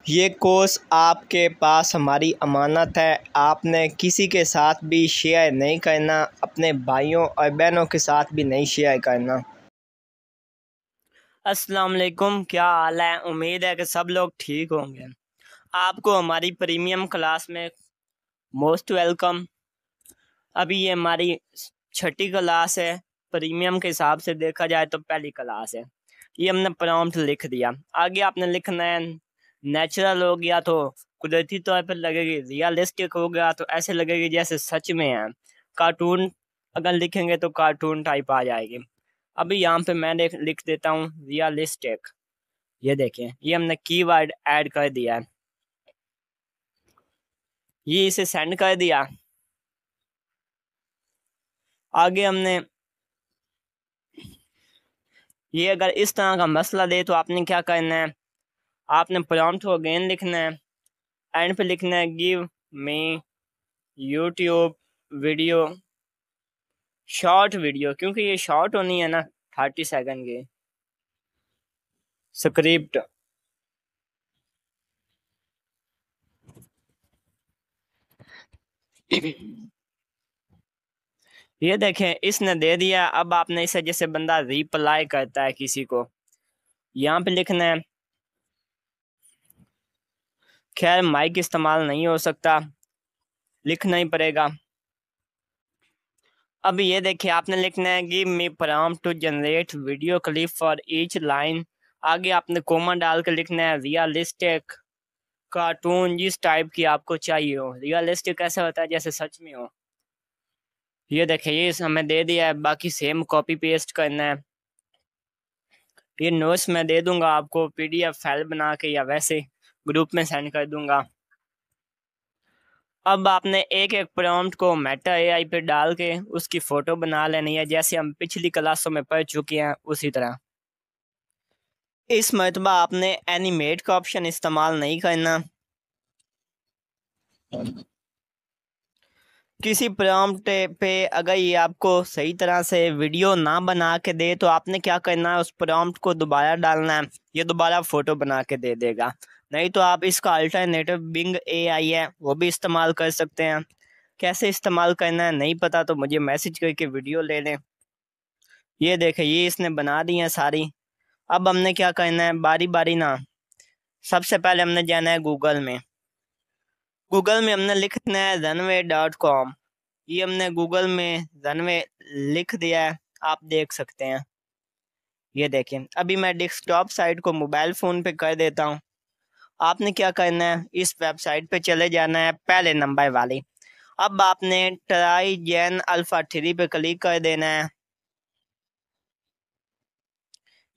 ये कोर्स आपके पास हमारी अमानत है। आपने किसी के साथ भी शेयर नहीं करना, अपने भाइयों और बहनों के साथ भी नहीं शेयर करना। अस्सलाम वालेकुम, क्या हाल है। उम्मीद है कि सब लोग ठीक होंगे। आपको हमारी प्रीमियम क्लास में मोस्ट वेलकम। अभी ये हमारी छठी क्लास है। प्रीमियम के हिसाब से देखा जाए तो पहली क्लास है। ये हमने प्रॉम्प्ट लिख दिया। आगे आपने लिखना है नेचुरल हो गया तो कुदरती तौर पर लगेगी, रियलिस्टिक हो गया तो ऐसे लगेगी जैसे सच में है। कार्टून अगर लिखेंगे तो कार्टून टाइप आ जाएगी। अभी यहाँ पे मैं लिख देता हूँ रियलिस्टिक। ये देखें, ये हमने कीवर्ड ऐड कर दिया है। ये इसे सेंड कर दिया। आगे हमने ये अगर इस तरह का मसला दे तो आपने क्या करना है, आपने प्रॉम्प्ट को अगेन लिखना है। एंड पे लिखना है गिव मी यूट्यूब वीडियो शॉर्ट वीडियो, क्योंकि ये शॉर्ट होनी है ना 30 सेकंड की स्क्रिप्ट। ये देखें, इसने दे दिया। अब आपने इसे जैसे बंदा रिप्लाई करता है किसी को, यहाँ पे लिखना है। खैर माइक इस्तेमाल नहीं हो सकता, लिखना ही पड़ेगा। अब ये देखिए, आपने लिखना है give me prompt to generate video clip for each line. आगे आपने कोमा डाल के लिखना है रियलिस्टिक कार्टून, जिस टाइप की आपको चाहिए हो। रियलिस्टिक ऐसा होता है जैसे सच में हो। ये देखिए, ये हमें दे दिया है। बाकी सेम कॉपी पेस्ट करना है। ये नोट्स मैं दे दूंगा आपको पीडीएफ फाइल बना के, या वैसे ग्रुप में सेंड कर दूंगा। अब आपने एक एक प्रॉम्प्ट को मेटा एआई पे डाल के उसकी फोटो बना लेनी है, जैसे हम पिछली क्लासों में पढ़ चुके हैं उसी तरह। इस मरतबा आपने एनिमेट का ऑप्शन इस्तेमाल नहीं करना। किसी प्रॉम्प्ट पे अगर ये आपको सही तरह से वीडियो ना बना के दे तो आपने क्या करना है, उस प्रॉम्प्ट को दोबारा डालना है। ये दोबारा फोटो बना के दे देगा। नहीं तो आप इसका अल्टरनेटिव बिंग एआई है, वो भी इस्तेमाल कर सकते हैं। कैसे इस्तेमाल करना है नहीं पता तो मुझे मैसेज करके वीडियो ले लें। ये देखें, ये इसने बना दी है सारी। अब हमने क्या करना है, बारी बारी ना। सबसे पहले हमने जाना है गूगल में। गूगल में हमने लिखना है runway.com। ये हमने गूगल में रनवे लिख दिया है, आप देख सकते हैं। ये देखें, अभी मैं डेस्कटॉप साइट को मोबाइल फ़ोन पे कर देता हूँ। आपने क्या करना है, इस वेबसाइट पे चले जाना है पहले नंबर वाली। अब आपने ट्राई जेन अल्फा 3 पे क्लिक कर देना है।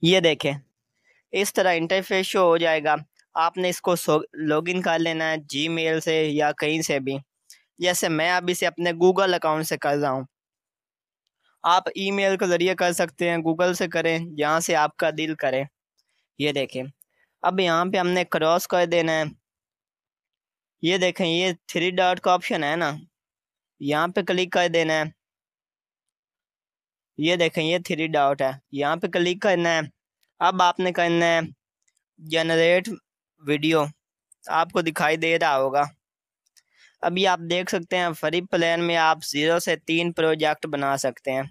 ये देखें, इस तरह इंटरफेस शो हो जाएगा। आपने इसको लॉगिन कर लेना है जीमेल से या कहीं से भी, जैसे मैं अभी से अपने गूगल अकाउंट से कर रहा हूँ। आप ईमेल के जरिए कर सकते हैं, गूगल से करें, जहाँ से आपका दिल करे। ये देखें, अब यहाँ पे हमने क्रॉस कर देना है। ये देखें, ये 3 डॉट का ऑप्शन है ना, यहाँ पे क्लिक कर देना है। ये देखें, ये 3 डॉट है, यहाँ पे क्लिक करना है। अब आपने करना है जनरेट वीडियो। आपको दिखाई दे रहा होगा। अभी आप देख सकते हैं फ्री प्लान में आप 0 से 3 प्रोजेक्ट बना सकते हैं,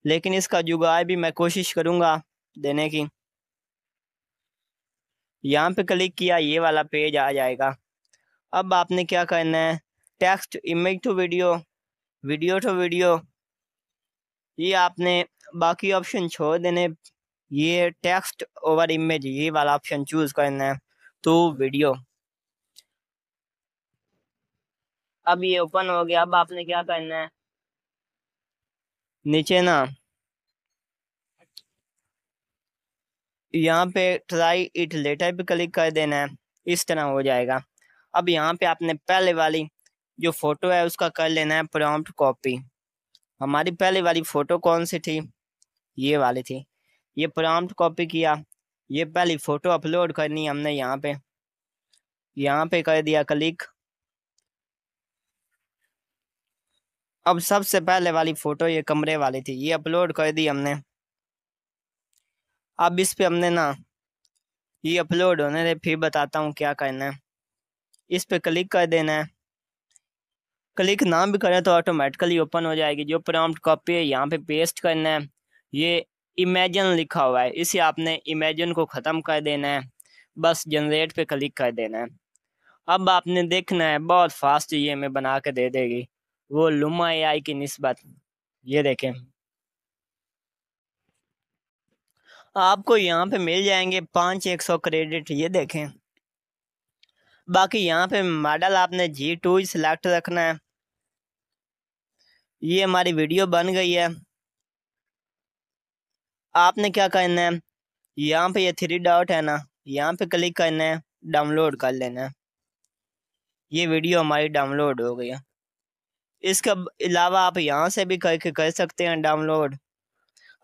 लेकिन इसका जुगाड़ भी मैं कोशिश करूंगा देने की। यहाँ पे क्लिक किया, ये वाला पेज आ जाएगा। अब आपने क्या करना है, text image to video, video to video, ये आपने बाकी ऑप्शन छोड़ देने। ये टेक्स्ट ओवर इमेज, ये वाला ऑप्शन चूज करना है तो वीडियो। अब ये ओपन हो गया। अब आपने क्या करना है, नीचे ना यहाँ पे ट्राई इट लेटर पे क्लिक कर देना है। इस तरह हो जाएगा। अब यहाँ पे आपने पहले वाली जो फोटो है उसका कर लेना है प्रॉम्प्ट कॉपी। हमारी पहले वाली फोटो कौन सी थी, ये वाली थी। ये प्रॉम्प्ट कॉपी किया। ये पहली फोटो अपलोड करनी है हमने, यहाँ पे कर दिया क्लिक। अब सबसे पहले वाली फोटो ये कमरे वाली थी, ये अपलोड कर दी हमने। अब इस पे हमने ना ये अपलोड होने दे, फिर बताता हूँ क्या करना है। इस पे क्लिक कर देना है। क्लिक ना भी करें तो ऑटोमेटिकली ओपन हो जाएगी। जो प्रॉम्प्ट कॉपी है यहाँ पे पेस्ट करना है। ये इमेजिन लिखा हुआ है, इसे आपने इमेजिन को ख़त्म कर देना है। बस जनरेट पे क्लिक कर देना है। अब आपने देखना है बहुत फास्ट ये हमें बना के दे देगी, वो लुमा एआई की निस्बत। ये देखें, आपको यहाँ पे मिल जाएंगे 5 क्रेडिट। ये देखें, बाकी यहाँ पे मॉडल आपने G2 सिलेक्ट रखना है। ये हमारी वीडियो बन गई है। आपने क्या करना है, यहाँ पे ये 3 डॉट है ना, यहाँ पे क्लिक करना है, डाउनलोड कर लेना है। ये वीडियो हमारी डाउनलोड हो गई है। इसके अलावा आप यहाँ से भी करके कर सकते हैं डाउनलोड।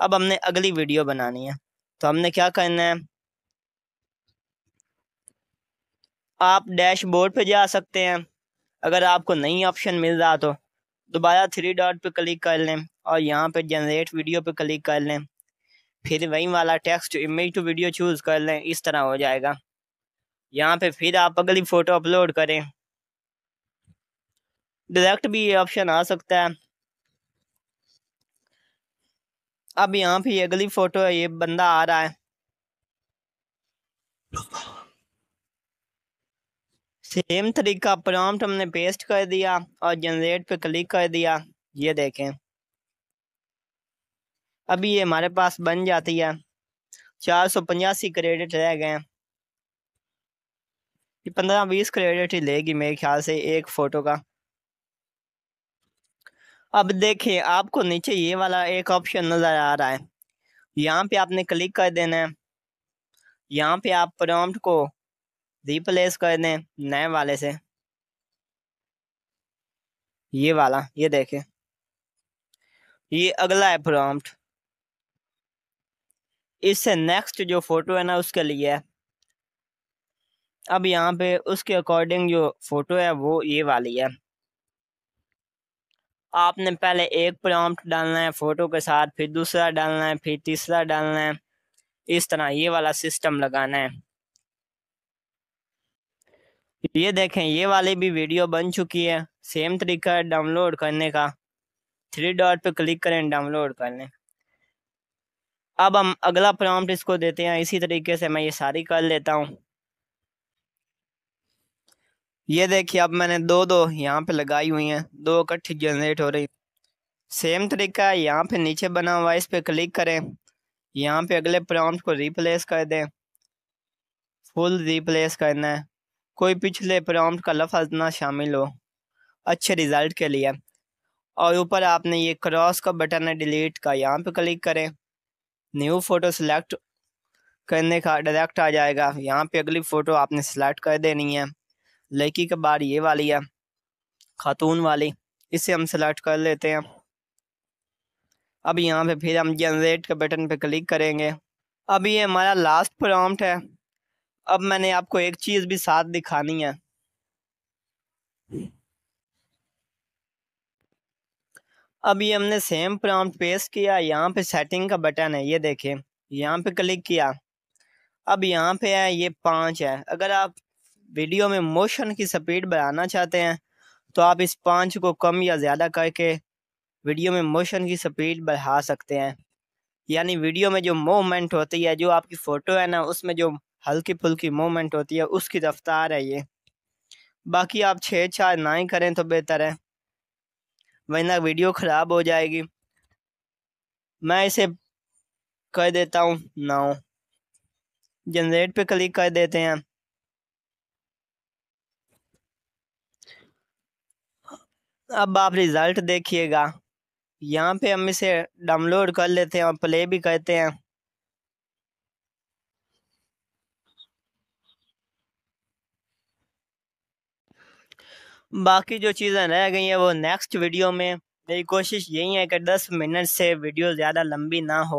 अब हमने अगली वीडियो बनानी है, तो हमने क्या करना है, आप डैशबोर्ड पे जा सकते हैं। अगर आपको नई ऑप्शन मिल रहा तो दोबारा 3 डॉट पे क्लिक कर लें और यहाँ पे जनरेट वीडियो पे क्लिक कर लें। फिर वही वाला text image to video choose कर लें। इस तरह हो जाएगा। यहाँ पे फिर आप अगली फ़ोटो अपलोड करें। डायरेक्ट भी ये ऑप्शन आ सकता है। अब यहाँ पे ये अगली फ़ोटो है, ये बंदा आ रहा है। सेम तरीका, प्रॉम्प्ट हमने पेस्ट कर दिया और जनरेट पे क्लिक कर दिया। ये देखें, अभी ये हमारे पास बन जाती है। 485 क्रेडिट रह गए हैं। ये 15-20 क्रेडिट ही लेगी मेरे ख्याल से एक फ़ोटो का। अब देखिए, आपको नीचे ये वाला एक ऑप्शन नज़र आ रहा है, यहाँ पे आपने क्लिक कर देना है। यहाँ पे आप प्रॉम्प्ट को रिप्लेस कर दें नए वाले से। ये वाला, ये देखें, ये अगला है प्रॉम्प्ट। इससे नेक्स्ट जो फोटो है ना उसके लिए है। अब यहाँ पे उसके अकॉर्डिंग जो फोटो है वो ये वाली है। आपने पहले एक प्रॉम्प्ट डालना है फोटो के साथ, फिर दूसरा डालना है, फिर तीसरा डालना है। इस तरह ये वाला सिस्टम लगाना है। ये देखें, ये वाली भी वीडियो बन चुकी है। सेम तरीका है डाउनलोड करने का। 3 डॉट पे क्लिक करें, डाउनलोड कर लें। अब हम अगला प्रॉम्प्ट इसको देते हैं। इसी तरीके से मैं ये सारी कर लेता हूँ। ये देखिए, अब मैंने दो यहाँ पे लगाई हुई हैं, 2 इकट्ठी जनरेट हो रही। सेम तरीका है, यहाँ पे नीचे बना हुआ है, इस पे क्लिक करें। यहाँ पे अगले प्रॉम्प्ट को रिप्लेस कर दें, फुल रिप्लेस करना है। कोई पिछले प्रॉम्प्ट का लफ्ज़ ना शामिल हो, अच्छे रिजल्ट के लिए। और ऊपर आपने ये क्रॉस का बटन है डिलीट का, यहाँ पे क्लिक करें। न्यू फ़ोटो सिलेक्ट करने का डायरेक्ट आ जाएगा। यहाँ पे अगली फ़ोटो आपने सेलेक्ट कर देनी है। लड़की के बाद ये वाली है, खातून वाली, इसे हम सेलेक्ट कर लेते हैं। अब यहाँ पे फिर हम जनरेट के बटन पे क्लिक करेंगे। अब ये हमारा लास्ट प्रॉम्प्ट है। अब मैंने आपको एक चीज़ भी साथ दिखानी है। अब ये हमने सेम प्रॉम्प्ट पेस्ट किया। यहाँ पे सेटिंग का बटन है, ये देखें, यहाँ पे क्लिक किया। अब यहाँ पे है ये 5 है। अगर आप वीडियो में मोशन की स्पीड बढ़ाना चाहते हैं तो आप इस 5 को कम या ज़्यादा करके वीडियो में मोशन की स्पीड बढ़ा सकते हैं। यानी वीडियो में जो मूवमेंट होती है, जो आपकी फ़ोटो है ना, उसमें जो हल्की फुल्की मूवमेंट होती है उसकी रफ्तार है ये। बाकी आप छेड़छाड़ ना ही करें तो बेहतर है, वरना वीडियो ख़राब हो जाएगी। मैं इसे कर देता हूँ 9। जनरेट पे क्लिक कर देते हैं। अब आप रिज़ल्ट देखिएगा। यहाँ पे हम इसे डाउनलोड कर लेते हैं और प्ले भी करते हैं। बाकी जो चीज़ें रह गई हैं वो नेक्स्ट वीडियो में। मेरी कोशिश यही है कि 10 मिनट से वीडियो ज़्यादा लंबी ना हो।